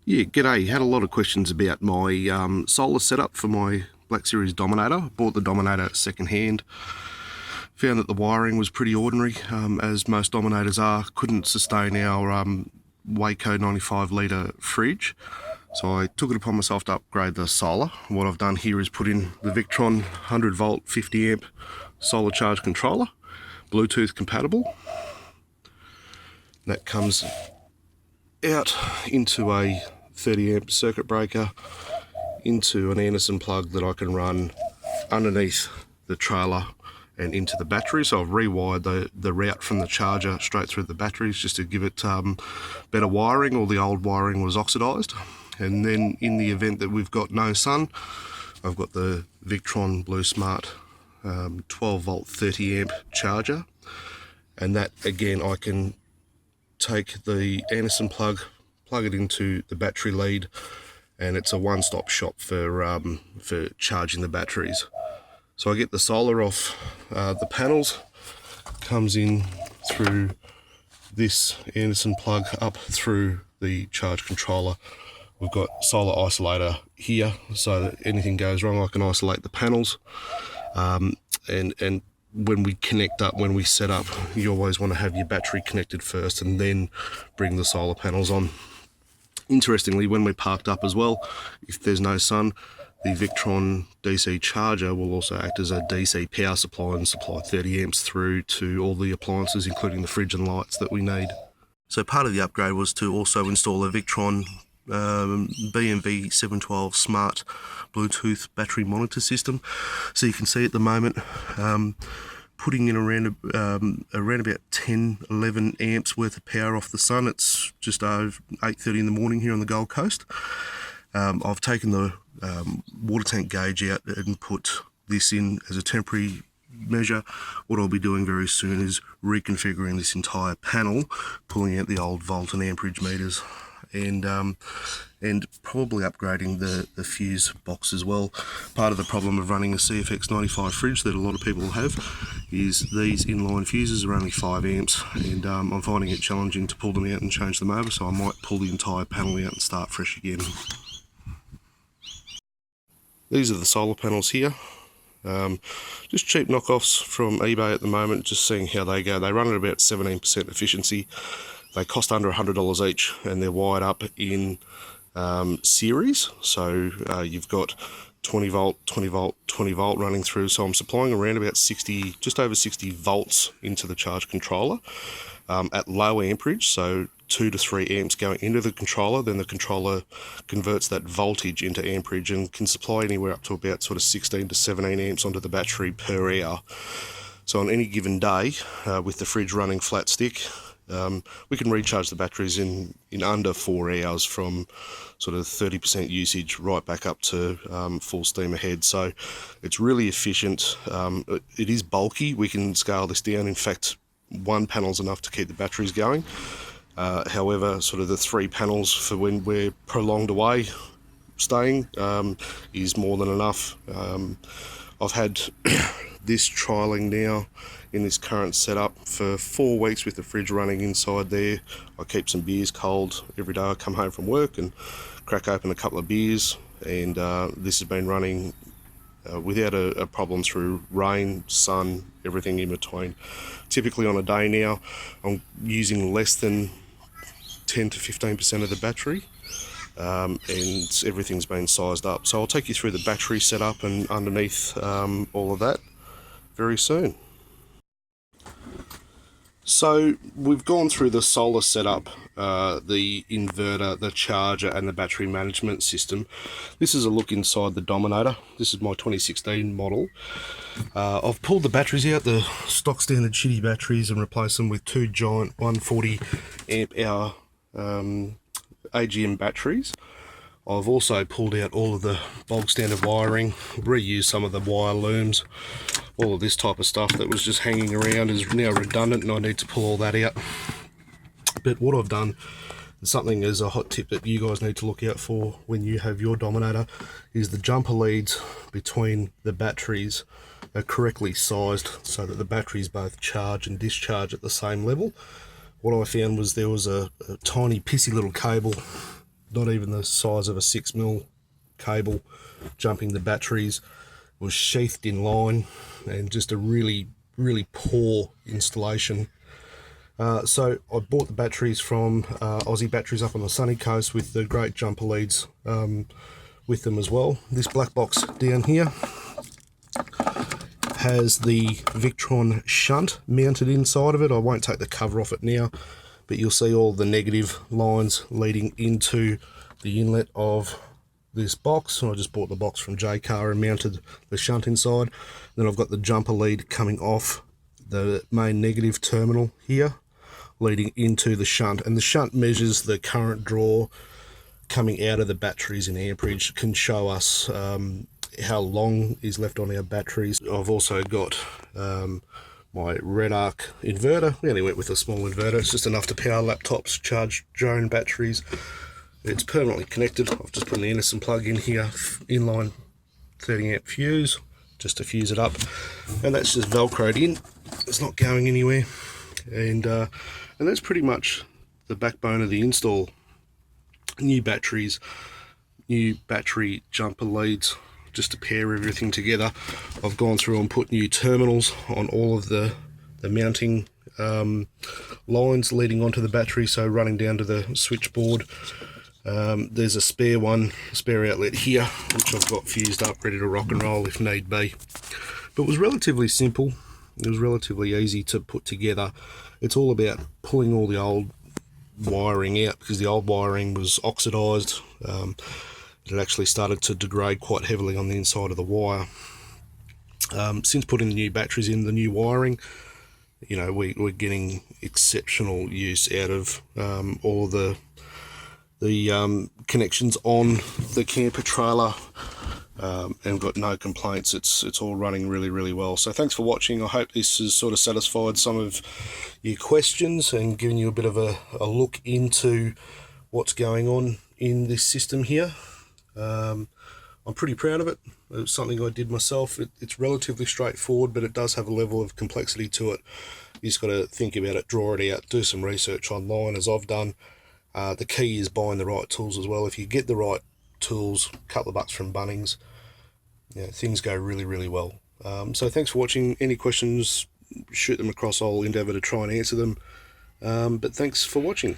Yeah, g'day. Had a lot of questions about my solar setup for my Black Series Dominator. Bought the Dominator second hand. Found that the wiring was pretty ordinary, as most Dominators are. Couldn't sustain our Waco 95 litre fridge. So I took it upon myself to upgrade the solar. What I've done here is put in the Victron 100 volt 50 amp solar charge controller, Bluetooth compatible. That comes out into a 30 amp circuit breaker into an Anderson plug that I can run underneath the trailer and into the battery. So I've rewired the route from the charger straight through the batteries just to give it better wiring. All the old wiring was oxidized. And then in the event that we've got no sun, I've got the Victron Blue Smart 12 volt 30 amp charger, and that again I can take the Anderson plug it into the battery lead, and it's a one-stop shop for charging the batteries. So I get the solar off the panels, comes in through this Anderson plug up through the charge controller. We've got solar isolator here, so that anything goes wrong I can isolate the panels. And when we connect up, when we set up, you always want to have your battery connected first and then bring the solar panels on. Interestingly, when we're parked up as well, if there's no sun, the Victron DC charger will also act as a DC power supply and supply 30 amps through to all the appliances, including the fridge and lights that we need. So part of the upgrade was to also install a Victron BMV 712 smart Bluetooth battery monitor system. So you can see at the moment putting in around about 10-11 amps worth of power off the sun. It's just over 8:30 in the morning here on the Gold Coast. I've taken the water tank gauge out and put this in as a temporary measure. What I'll be doing very soon is reconfiguring this entire panel, pulling out the old volt and amperage meters, and probably upgrading the fuse box as well. Part of the problem of running a CFX 95 fridge that a lot of people have is these inline fuses are only 5 amps, and I'm finding it challenging to pull them out and change them over, so I might pull the entire panel out and start fresh again. These are the solar panels here. Just cheap knockoffs from eBay at the moment, just seeing how they go. They run at about 17% efficiency. They cost under $100 each, and they're wired up in series. So you've got 20 volt, 20 volt, 20 volt running through. So I'm supplying around about 60, just over 60 volts into the charge controller at low amperage. So 2 to 3 amps going into the controller. Then the controller converts that voltage into amperage and can supply anywhere up to about sort of 16 to 17 amps onto the battery per hour. So on any given day, with the fridge running flat stick, we can recharge the batteries in under 4 hours from sort of 30% usage right back up to full steam ahead. So it's really efficient. It is bulky. We can scale this down. In fact, one panel's enough to keep the batteries going. However, sort of the 3 panels for when we're prolonged away staying is more than enough. I've had this trialling now in this current setup for 4 weeks with the fridge running inside there. I keep some beers cold every day. I come home from work and crack open a couple of beers, and this has been running without a problem through rain, sun, everything in between. Typically on a day now, I'm using less than 10 to 15% of the battery, and everything's been sized up. So I'll take you through the battery setup and underneath all of that very soon. So we've gone through the solar setup, the inverter, the charger and the battery management system. This is a look inside the Dominator. This is my 2016 model. I've pulled the batteries out, the stock standard shitty batteries, and replaced them with 2 giant 140 amp hour AGM batteries. I've also pulled out all of the bog standard wiring, reused some of the wire looms. All of this type of stuff that was just hanging around is now redundant, and I need to pull all that out. But what I've done, something as a hot tip that you guys need to look out for when you have your Dominator, is the jumper leads between the batteries are correctly sized so that the batteries both charge and discharge at the same level. What I found was there was a tiny pissy little cable not even the size of a 6mm cable jumping the batteries. It was sheathed in line, and just a really poor installation. So I bought the batteries from Aussie Batteries up on the sunny coast, with the great jumper leads with them as well. This black box down here has the Victron shunt mounted inside of it. I won't take the cover off it now, but you'll see all the negative lines leading into the inlet of this box. I just bought the box from Jaycar and mounted the shunt inside. Then I've got the jumper lead coming off the main negative terminal here, leading into the shunt, and the shunt measures the current draw coming out of the batteries in amperage, can show us how long is left on our batteries. I've also got my Redarc inverter. We only went with a small inverter, it's just enough to power laptops, charge drone batteries. It's permanently connected. I've just put an Anderson plug in here, inline 30 amp fuse, just to fuse it up, and that's just velcroed in. It's not going anywhere, and that's pretty much the backbone of the install. New batteries, new battery jumper leads, just to pair everything together. I've gone through and put new terminals on all of the mounting lines leading onto the battery, so running down to the switchboard. There's a spare outlet here, which I've got fused up, ready to rock and roll if need be. But it was relatively simple. It was relatively easy to put together. It's all about pulling all the old wiring out, because the old wiring was oxidized. It had actually started to degrade quite heavily on the inside of the wire. Since putting the new batteries in, the new wiring, you know, we're getting exceptional use out of all of the connections on the camper trailer, and got no complaints. It's all running really well. So thanks for watching. I hope this has sort of satisfied some of your questions and given you a bit of a look into what's going on in this system here. I'm pretty proud of it. It was something I did myself. It's relatively straightforward, but it does have a level of complexity to it. You just got to think about it, draw it out, do some research online, as I've done. The key is buying the right tools as well. If you get the right tools, a couple of bucks from Bunnings, you know, things go really well. So thanks for watching. Any questions, shoot them across. I'll endeavour to try and answer them. But thanks for watching.